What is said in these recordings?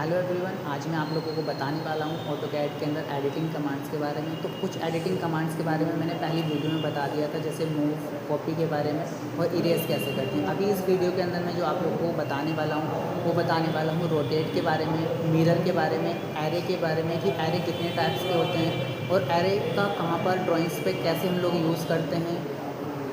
Hello everyone, आज मैं आप लोगों को बताने वाला हूँ ऑटोकैड के अंदर एडिटिंग कमांड्स के बारे में। तो कुछ एडिटिंग कमांड्स के बारे में मैंने पहली वीडियो में बता दिया था, जैसे मूव, कॉपी के बारे में और इरेज कैसे करते हैं। अभी इस वीडियो के अंदर मैं जो आप लोगों को बताने वाला हूँ वो बताने वाला हूँ रोटेट के बारे में, मिरर के बारे में, एरे के बारे में कि एरे कितने टाइप्स के होते हैं और एरे का कहाँ पर ड्राइंग्स पे कैसे हम लोग यूज़ करते हैं।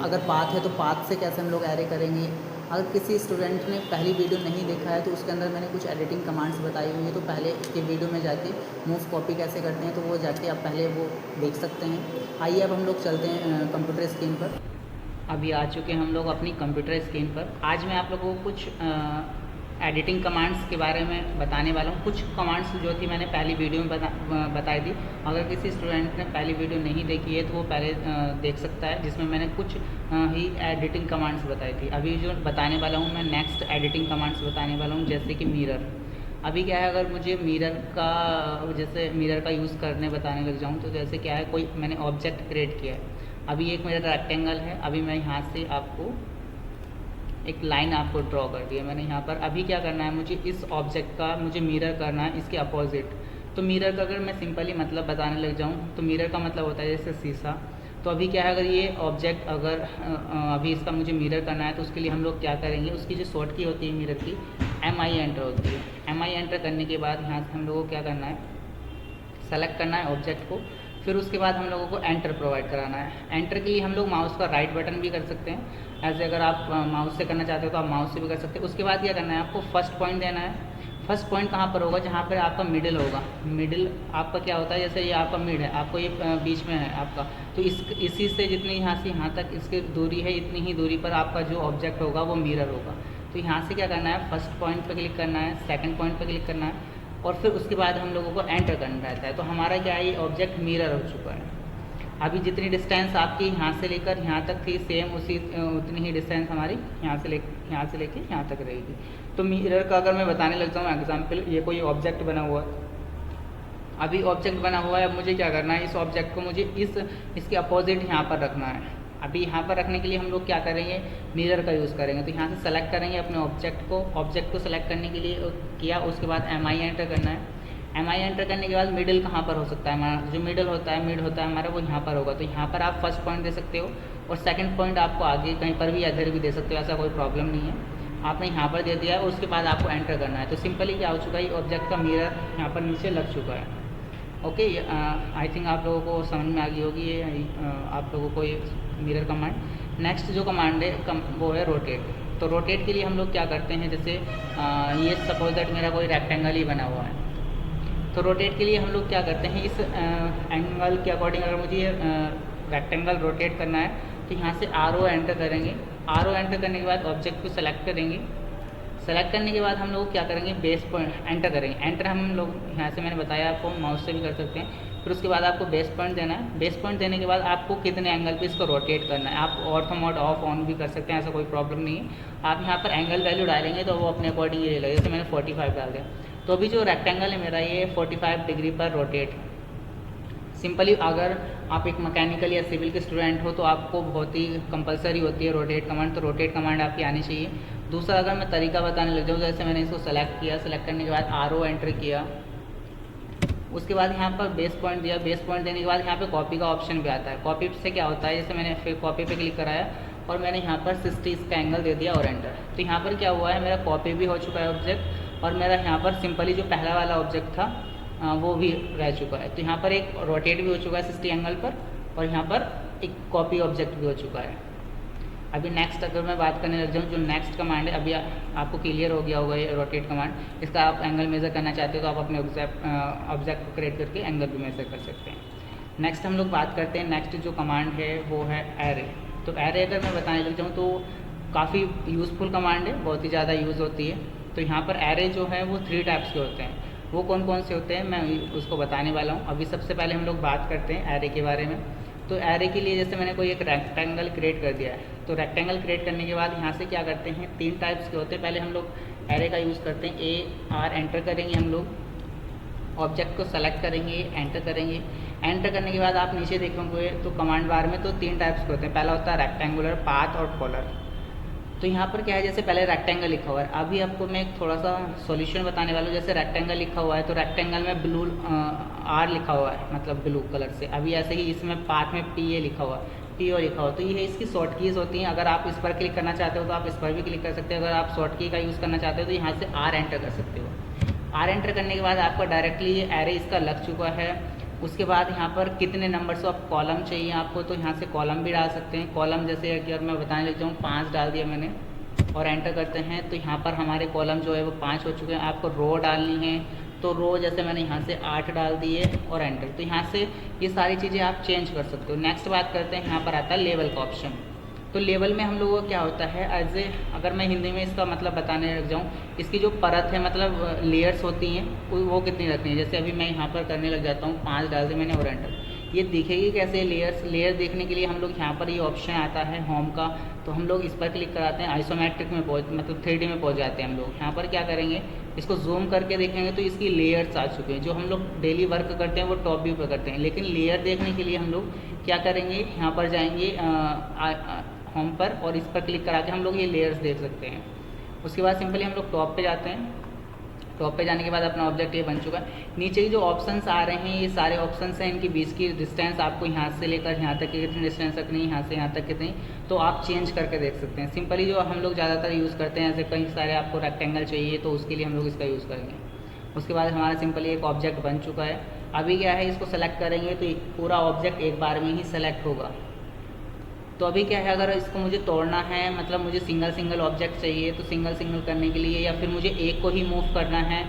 अगर पाथ है तो पाथ से कैसे हम लोग एरे करेंगे। अगर किसी स्टूडेंट ने पहली वीडियो नहीं देखा है तो उसके अंदर मैंने कुछ एडिटिंग कमांड्स बताई हुई है, तो पहले के वीडियो में जाके मूव कॉपी कैसे करते हैं तो वो जाके आप पहले वो देख सकते हैं। आइए अब हम लोग चलते हैं कंप्यूटर स्क्रीन पर। अभी आ चुके हैं हम लोग अपनी कंप्यूटर स्क्रीन पर। आज मैं आप लोगों को कुछ एडिटिंग कमांड्स के बारे में बताने वाला हूँ। कुछ कमांड्स जो थी मैंने पहली वीडियो में बताई थी। अगर किसी स्टूडेंट ने पहली वीडियो नहीं देखी है तो वो पहले देख सकता है, जिसमें मैंने कुछ ही एडिटिंग कमांड्स बताई थी। अभी जो बताने वाला हूँ मैं नेक्स्ट एडिटिंग कमांड्स बताने वाला हूँ, जैसे कि मिरर। अभी क्या है, अगर मुझे जैसे मिरर का यूज़ करने बताने लग जाऊँ तो जैसे क्या है, कोई मैंने ऑब्जेक्ट क्रिएट किया है। अभी एक मेरा रेक्टेंगल है, अभी मैं यहाँ से आपको एक लाइन आपको ड्रॉ कर दी है मैंने यहाँ पर। अभी क्या करना है, मुझे इस ऑब्जेक्ट का मुझे मिरर करना है इसके अपोजिट। तो मिरर का अगर मैं सिंपली मतलब बताने लग जाऊँ तो मिरर का मतलब होता है जैसे शीशा। तो अभी क्या है, अगर ये ऑब्जेक्ट अगर अभी इसका मुझे मिरर करना है तो उसके लिए हम लोग क्या करेंगे, उसकी जो शॉर्ट की होती है मिरर की, MI एंटर होती है। MI एंटर करने के बाद यहाँ से हम लोगों को क्या करना है, सेलेक्ट करना है ऑब्जेक्ट को। फिर उसके बाद हम लोगों को एंटर प्रोवाइड कराना है। एंटर के लिए हम लोग माउस का राइट बटन भी कर सकते हैं, ऐसे अगर आप माउस से करना चाहते हो तो आप माउस से भी कर सकते हैं। उसके बाद क्या करना है, आपको फर्स्ट पॉइंट देना है। फर्स्ट पॉइंट कहाँ पर होगा, जहाँ पर आपका मिडिल होगा। मिडिल आपका क्या होता है, जैसे ये आपका मिड है, आपको ये बीच में है आपका, तो इसी से जितनी यहाँ से यहाँ तक इसकी दूरी है, इतनी ही दूरी पर आपका जो ऑब्जेक्ट होगा वो मिरर होगा। तो यहाँ से क्या करना है, फर्स्ट पॉइंट पर क्लिक करना है, सेकेंड पॉइंट पर क्लिक करना है और फिर उसके बाद हम लोगों को एंटर करना रहता है। तो हमारा क्या है, ये ऑब्जेक्ट मिरर हो चुका है। अभी जितनी डिस्टेंस आपकी यहाँ से लेकर यहाँ तक थी, सेम उतनी ही डिस्टेंस हमारी यहाँ से लेके यहाँ तक रहेगी। तो मिरर का अगर मैं बताने लगता हूँ एग्जांपल, ये कोई ऑब्जेक्ट बना हुआ है। अभी ऑब्जेक्ट बना हुआ है, अब मुझे क्या करना है, इस ऑब्जेक्ट को मुझे इसके अपोजिट यहाँ पर रखना है। अभी यहाँ पर रखने के लिए हम लोग क्या करेंगे, मिरर का यूज़ करेंगे। तो यहाँ से सेलेक्ट करेंगे अपने ऑब्जेक्ट को सेलेक्ट करने के लिए किया, उसके बाद MI एंटर करना है। MI एंटर करने के बाद मिडिल कहाँ पर हो सकता है, हमारा जो मिड होता है हमारा, वो यहाँ पर होगा। तो यहाँ पर आप फर्स्ट पॉइंट दे सकते हो और सेकंड पॉइंट आपको आगे कहीं पर भी इधर भी दे सकते हो, ऐसा कोई प्रॉब्लम नहीं है। आपने यहाँ पर दे दिया है और उसके बाद आपको एंटर करना है। तो सिंपली क्या हो चुका है, ऑब्जेक्ट का मिरर यहाँ पर नीचे लग चुका है। ओके, आई थिंक आप लोगों को समझ में आ गई होगी ये आप लोगों को ये मिरर कमांड। नेक्स्ट जो कमांड है वो है रोटेट। तो रोटेट के लिए हम लोग क्या करते हैं, जैसे ये सपोज दैट मेरा कोई रेक्टेंगल ही बना हुआ है। तो रोटेट के लिए हम लोग क्या करते हैं, इस एंगल के अकॉर्डिंग अगर मुझे ये रेक्टेंगल रोटेट करना है तो यहाँ से RO एंटर करेंगे। RO एंटर करने के बाद ऑब्जेक्ट को सेलेक्ट करेंगे। सेलेक्ट करने के बाद हम लोग क्या करेंगे, बेस पॉइंट एंटर करेंगे। एंटर हम लोग यहाँ से मैंने बताया आपको माउस से भी कर सकते हैं। फिर उसके बाद आपको बेस पॉइंट देना है। बेस पॉइंट देने के बाद आपको कितने एंगल पे इसको रोटेट करना है, आप ऑर्थो मोड ऑफ ऑन भी कर सकते हैं, ऐसा कोई प्रॉब्लम नहीं है। आप यहाँ पर एंगल वैल्यू डालेंगे तो वो अपने अकॉर्डिंग ये लगेगा। जैसे मैंने 45 डाल दिया, तो अभी जो रेक्टेंगल है मेरा ये 45 डिग्री पर रोटेट। सिंपली अगर आप एक मैकेनिकल या सिविल के स्टूडेंट हो तो आपको बहुत ही कंपलसरी होती है रोटेट कमांड, तो रोटेट कमांड आपकी आनी चाहिए। दूसरा अगर मैं तरीका बताने लग जाऊँ, जैसे मैंने इसको सेलेक्ट किया, सेलेक्ट करने के बाद RO एंटर किया, उसके बाद यहाँ पर बेस पॉइंट दिया। बेस पॉइंट देने के बाद यहाँ पे कॉपी का ऑप्शन भी आता है। कॉपी से क्या होता है, जैसे मैंने फिर कॉपी पे क्लिक कराया और मैंने यहाँ पर 60 इसका एंगल दे दिया और एंटर। तो यहाँ पर क्या हुआ है, मेरा कॉपी भी हो चुका है ऑब्जेक्ट और मेरा यहाँ पर सिंपली जो पहला वाला ऑब्जेक्ट था वो भी रह चुका है। तो यहाँ पर एक रोटेट भी हो चुका है 60 एंगल पर और यहाँ पर एक कॉपी ऑब्जेक्ट भी हो चुका है। अभी नेक्स्ट अगर मैं बात करने लग जाऊँ, जो नेक्स्ट कमांड है, अभी आपको क्लियर हो गया होगा ये रोटेट कमांड। इसका आप एंगल मेज़र करना चाहते हो तो आप अपने ऑब्जेक्ट को क्रिएट करके एंगल भी मेज़र कर सकते हैं। नेक्स्ट हम लोग बात करते हैं, नेक्स्ट जो कमांड है वो है एरे। तो एरे अगर मैं बताने लग जाऊँ तो काफ़ी यूज़फुल कमांड है, बहुत ही ज़्यादा यूज़ होती है। तो यहाँ पर एरे जो है वो 3 टाइप्स के होते हैं। वो कौन कौन से होते हैं मैं उसको बताने वाला हूँ। अभी सबसे पहले हम लोग बात करते हैं एरे के बारे में। तो एरे के लिए जैसे मैंने कोई एक रेक्टेंगल क्रिएट कर दिया है, तो रेक्टेंगल क्रिएट करने के बाद यहाँ से क्या करते हैं, 3 टाइप्स के होते हैं। पहले हम लोग एरे का यूज़ करते हैं, AR एंटर करेंगे, हम लोग ऑब्जेक्ट को सेलेक्ट करेंगे, एंटर करेंगे। एंटर करने के बाद आप नीचे देखेंगे तो कमांड बार में तो 3 टाइप्स के होते हैं। पहला होता है रेक्टेंगुलर, पाथ और कॉलर। तो यहाँ पर क्या है, जैसे पहले रेक्टेंगल लिखा हुआ है, अभी आपको मैं एक थोड़ा सा सॉल्यूशन बताने वाला हूँ। जैसे रेक्टेंगल लिखा हुआ है तो रेक्टेंगल में ब्लू आर लिखा हुआ है, मतलब ब्लू कलर से। अभी ऐसे ही इसमें पाथ में पी ए लिखा हुआ है, पी ओ लिखा हुआ, तो ये इसकी शॉर्ट कीज़ होती हैं। अगर आप इस पर क्लिक करना चाहते हो तो आप इस पर भी क्लिक कर सकते हो। अगर आप शॉर्ट की का यूज़ करना चाहते हो तो यहाँ से आर एंटर कर सकते हो। आर एंटर करने के बाद आपका डायरेक्टली ये एरे इसका लग चुका है। उसके बाद यहाँ पर कितने नंबर्स ऑफ कॉलम चाहिए आपको, तो यहाँ से कॉलम भी डाल सकते हैं। कॉलम जैसे कि अगर मैं बताने लग जाऊँ, 5 डाल दिया मैंने और एंटर करते हैं तो यहाँ पर हमारे कॉलम जो है वो 5 हो चुके हैं। आपको रो डालनी है तो रो जैसे मैंने यहाँ से 8 डाल दिए और एंटर। तो यहाँ से ये सारी चीज़ें आप चेंज कर सकते हो। नेक्स्ट बात करते हैं, यहाँ पर आता है लेवल का ऑप्शन। तो लेवल में हम लोगों को क्या होता है, एज ए अगर मैं हिंदी में इसका मतलब बताने लग जाऊँ, इसकी जो परत है मतलब लेयर्स होती हैं वो कितनी रखनी है। जैसे अभी मैं यहाँ पर करने लग जाता हूँ, 5 डाल दिए मैंने और एंटर। ये दिखेगी कैसे लेयर्स, लेयर देखने के लिए हम लोग यहाँ पर ये ऑप्शन आता है होम का, तो हम लोग इस पर क्लिक कराते हैं। आइसोमेट्रिक में मतलब 3D में पहुँच जाते हैं हम लोग। यहाँ पर क्या करेंगे, इसको जूम करके देखेंगे तो इसकी लेयर्स आ चुके हैं। जो हम लोग डेली वर्क करते हैं वो टॉप व्यू पर करते हैं, लेकिन लेयर देखने के लिए हम लोग क्या करेंगे, यहाँ पर जाएंगे होम पर और इस पर क्लिक करा के हम लोग ये लेयर्स देख सकते हैं। उसके बाद सिंपली हम लोग टॉप पे जाते हैं। टॉप पे जाने के बाद अपना ऑब्जेक्ट ये बन चुका है। नीचे की जो ऑप्शंस आ रहे हैं ये सारे ऑप्शंस हैं, इनकी बीच की डिस्टेंस आपको यहाँ से लेकर यहाँ तक की कितनी डिस्टेंस रखनी है, यहाँ से यहाँ तक कितनी, तो आप चेंज करके देख सकते हैं। सिंपली जो हम लोग ज़्यादातर यूज़ करते हैं, जैसे कई सारे आपको रेक्टेंगल चाहिए तो उसके लिए हम लोग इसका यूज़ करेंगे। उसके बाद हमारा सिंपली एक ऑब्जेक्ट बन चुका है। अभी क्या है, इसको सेलेक्ट करेंगे तो पूरा ऑब्जेक्ट एक बार में ही सेलेक्ट होगा। तो अभी क्या है, अगर इसको मुझे तोड़ना है, मतलब मुझे सिंगल ऑब्जेक्ट चाहिए, तो सिंगल करने के लिए या फिर मुझे एक को ही मूव करना है,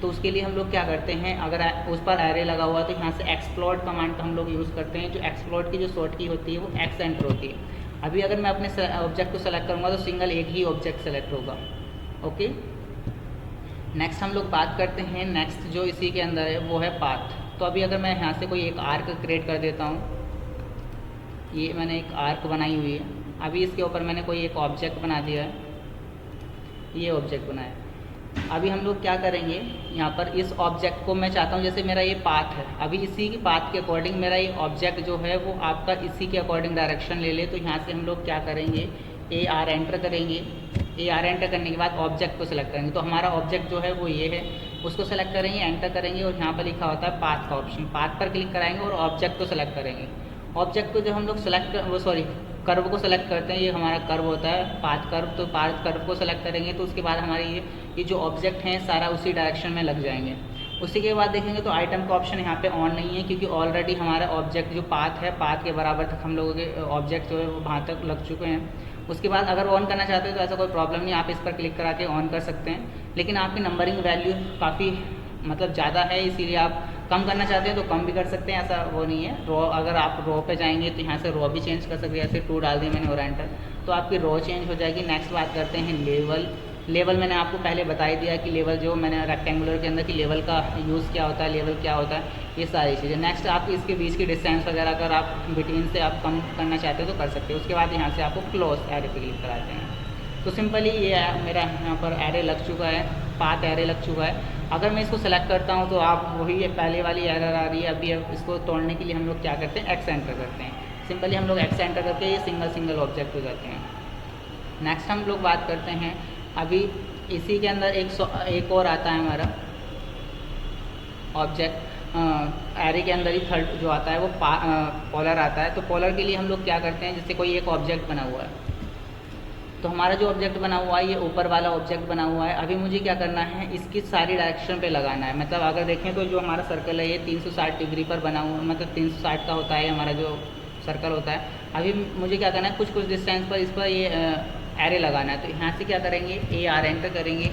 तो उसके लिए हम लोग क्या करते हैं, अगर उस पर एरे लगा हुआ है तो यहाँ से एक्सप्लोड कमांड हम लोग यूज़ करते हैं। जो एक्सप्लोड की जो शॉर्ट की होती है वो एक्स एंटर होती है। अभी अगर मैं अपने ऑब्जेक्ट को सेलेक्ट करूँगा तो सिंगल एक ही ऑब्जेक्ट सेलेक्ट होगा। ओके, नेक्स्ट हम लोग बात करते हैं, नेक्स्ट जो इसी के अंदर है वो है पाथ। तो अभी अगर मैं यहाँ से कोई एक आर्क क्रिएट कर देता हूँ, ये मैंने एक आर्क बनाई हुई है। अभी इसके ऊपर मैंने कोई एक ऑब्जेक्ट बना दिया है, ये ऑब्जेक्ट बनाया। अभी हम लोग क्या करेंगे, यहाँ पर इस ऑब्जेक्ट को मैं चाहता हूँ, जैसे मेरा ये पाथ है, अभी इसी की पाथ के अकॉर्डिंग मेरा ये ऑब्जेक्ट जो है वो आपका इसी के अकॉर्डिंग डायरेक्शन ले ले। तो यहाँ से हम लोग क्या करेंगे, ए आर एंटर करेंगे। ए आर एंटर करने के बाद ऑब्जेक्ट को सेलेक्ट करेंगे। तो हमारा ऑब्जेक्ट जो है वो ये है, उसको सेलेक्ट करेंगे, एंटर करेंगे और यहाँ पर लिखा होता है पाथ का ऑप्शन। पाथ पर क्लिक कराएंगे और ऑब्जेक्ट को सेलेक्ट करेंगे। ऑब्जेक्ट को जब हम लोग कर्व को सेलेक्ट करते हैं, ये हमारा कर्व होता है पाथ कर्व, तो पाथ कर्व को सेलेक्ट करेंगे तो उसके बाद हमारे ये जो ऑब्जेक्ट हैं सारा उसी डायरेक्शन में लग जाएंगे। उसी के बाद देखेंगे तो आइटम का ऑप्शन यहाँ पे ऑन नहीं है, क्योंकि ऑलरेडी हमारा ऑब्जेक्ट जो पाथ है, पाथ के बराबर तक हम लोगों के ऑब्जेक्ट जो है वो वहाँ तक लग चुके हैं। उसके बाद अगर ऑन करना चाहते हैं तो ऐसा कोई प्रॉब्लम नहीं, आप इस पर क्लिक करा के ऑन कर सकते हैं। लेकिन आपकी नंबरिंग वैल्यू काफ़ी मतलब ज़्यादा है, इसीलिए आप कम करना चाहते हैं तो कम भी कर सकते हैं, ऐसा वो नहीं है। रो अगर आप रो पे जाएंगे तो यहाँ से रो भी चेंज कर सकते हैं। ऐसे 2 डाल दिए मैंने और एंटर, तो आपकी रो चेंज हो जाएगी। नेक्स्ट बात करते हैं लेवल मैंने आपको पहले बता ही दिया कि लेवल जो मैंने रेक्टेंगुलर के अंदर की लेवल का यूज़ क्या होता है, लेवल क्या होता है, ये सारी चीज़ें। नेक्स्ट आप इसके बीच की डिस्टेंस वगैरह अगर आप बिटवीन से आप कम करना चाहते हो तो कर सकते हो। उसके बाद यहाँ से आपको क्लोज एरे पे क्लिक कराते हैं। तो सिंपली ये मेरा यहाँ पर एरे लग चुका है, पाथ एरे लग चुका है। अगर मैं इसको सेलेक्ट करता हूँ तो आप वही पहले वाली एरर आ रही है। अभी इसको तोड़ने के लिए हम लोग क्या करते हैं, एक्स एंटर करते हैं। सिंपली हम लोग एक्स एंटर करके ये सिंगल ऑब्जेक्ट हो जाते हैं। नेक्स्ट हम लोग बात करते हैं, अभी इसी के अंदर एक और आता है हमारा ऑब्जेक्ट, एरे के अंदर ही थर्ड जो आता है वो पोलर आता है। तो पोलर के लिए हम लोग क्या करते हैं, जैसे कोई एक ऑब्जेक्ट बना हुआ है, तो हमारा जो ऑब्जेक्ट बना हुआ है ये ऊपर वाला ऑब्जेक्ट बना हुआ है। अभी मुझे क्या करना है, इसकी सारी डायरेक्शन पे लगाना है। मतलब अगर देखें तो जो हमारा सर्कल है ये 360 डिग्री पर बना हुआ, मतलब 360 का होता है हमारा जो सर्कल होता है। अभी मुझे क्या करना है, कुछ डिस्टेंस पर इस पर ये एरे लगाना है। तो यहाँ से क्या करेंगे, ए आर एंटर करेंगे।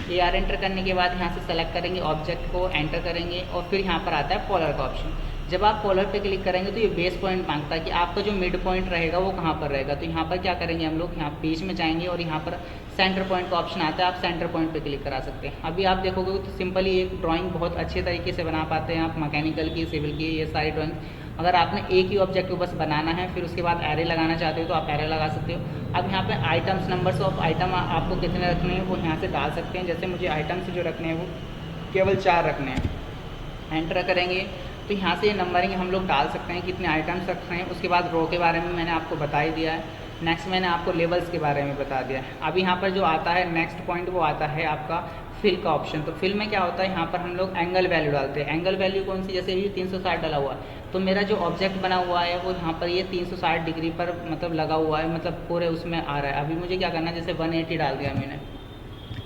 ए आर एंटर करने के बाद यहाँ से सेलेक्ट करेंगे ऑब्जेक्ट को, एंटर करेंगे और फिर यहाँ पर आता है पोलर का ऑप्शन। जब आप पोलर पे क्लिक करेंगे तो ये बेस पॉइंट मांगता है कि आपका जो मिड पॉइंट रहेगा वो कहाँ पर रहेगा। तो यहाँ पर क्या करेंगे, हम लोग यहाँ बीच में जाएंगे और यहाँ पर सेंटर पॉइंट का ऑप्शन आता है, आप सेंटर पॉइंट पे क्लिक करा सकते हैं। अभी आप देखोगे तो सिंपली एक ड्राइंग बहुत अच्छे तरीके से बना पाते हैं आप, मैकेनिकल की, सिविल की, ये सारी ड्राइंग। अगर आपने एक ही ऑब्जेक्ट को बस बनाना है, फिर उसके बाद एरे लगाना चाहते हो तो आप एरे लगा सकते हो। अब यहाँ पे आइटम्स, नंबर्स ऑफ आइटम आपको कितने रखने हैं वो यहाँ से डाल सकते हैं। जैसे मुझे आइटम्स जो रखने हैं वो केवल 4 रखने हैं। एंटर करेंगे तो यहाँ से ये नंबरिंग हम लोग डाल सकते हैं कितने आइटम्स रख रहे हैं। उसके बाद रो के बारे में मैंने आपको बता ही दिया है। नेक्स्ट मैंने आपको लेवल्स के बारे में बता दिया। अब यहाँ पर जो आता है नेक्स्ट पॉइंट वो आता है आपका फिल का ऑप्शन। तो फिल में क्या होता है, यहाँ पर हम लोग एंगल वैल्यू डालते हैं। एंगल वैल्यू कौन सी, जैसे ये 360 डाला हुआ है तो मेरा जो ऑब्जेक्ट बना हुआ है वो यहाँ पर ये 360 डिग्री पर मतलब लगा हुआ है, मतलब पूरे उसमें आ रहा है। अभी मुझे क्या करना है, जैसे 180 डाल दिया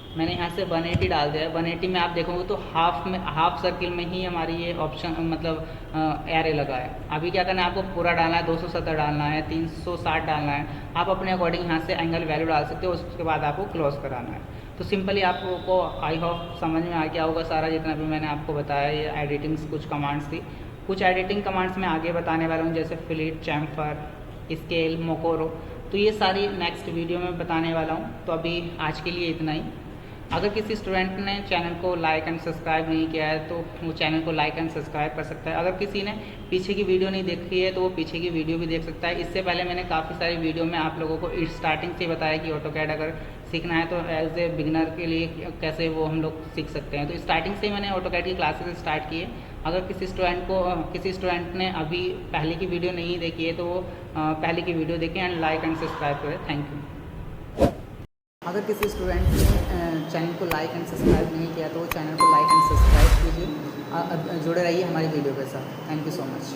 मैंने यहाँ से 180 डाल दिया है। 180 में आप देखोगे तो हाफ सर्किल में ही हमारी ये ऑप्शन मतलब एरे लगा है। अभी क्या करना है, आपको पूरा डालना है, 270 डालना है, 360 डालना है। आप अपने अकॉर्डिंग यहाँ से एंगल वैल्यू डाल सकते हो, उसके बाद आपको क्लोज कराना है। तो सिंपली आपको आई होप समझ में आ गया होगा सारा जितना भी मैंने आपको बताया। ये एडिटिंग्स कुछ कमांड्स थी। कुछ एडिटिंग कमांड्स मैं आगे बताने वाला हूँ, जैसे फ्लिट, चैम्फर, स्केल, मोकोरो। तो ये सारी नेक्स्ट वीडियो में बताने वाला हूँ। तो अभी आज के लिए इतना ही। अगर किसी स्टूडेंट ने चैनल को लाइक एंड सब्सक्राइब नहीं किया है तो वो चैनल को लाइक एंड सब्सक्राइब कर सकता है। अगर किसी ने पीछे की वीडियो नहीं देखी है तो वो पीछे की वीडियो भी देख सकता है। इससे पहले मैंने काफ़ी सारी वीडियो में आप लोगों को स्टार्टिंग से बताया कि ऑटोकैड अगर सीखना है तो एज ए बिगिनर के लिए कैसे वो हम लोग सीख सकते हैं। तो स्टार्टिंग से मैंने ऑटोकैड की क्लासेस स्टार्ट किए। अगर किसी स्टूडेंट ने अभी पहले की वीडियो नहीं देखी है तो वो पहले की वीडियो देखें एंड लाइक एंड सब्सक्राइब करें। Thank you. अगर किसी स्टूडेंट ने चैनल को लाइक एंड सब्सक्राइब नहीं किया तो वो चैनल को लाइक एंड सब्सक्राइब कीजिए। जुड़े रहिए हमारी वीडियो के साथ। Thank you so much.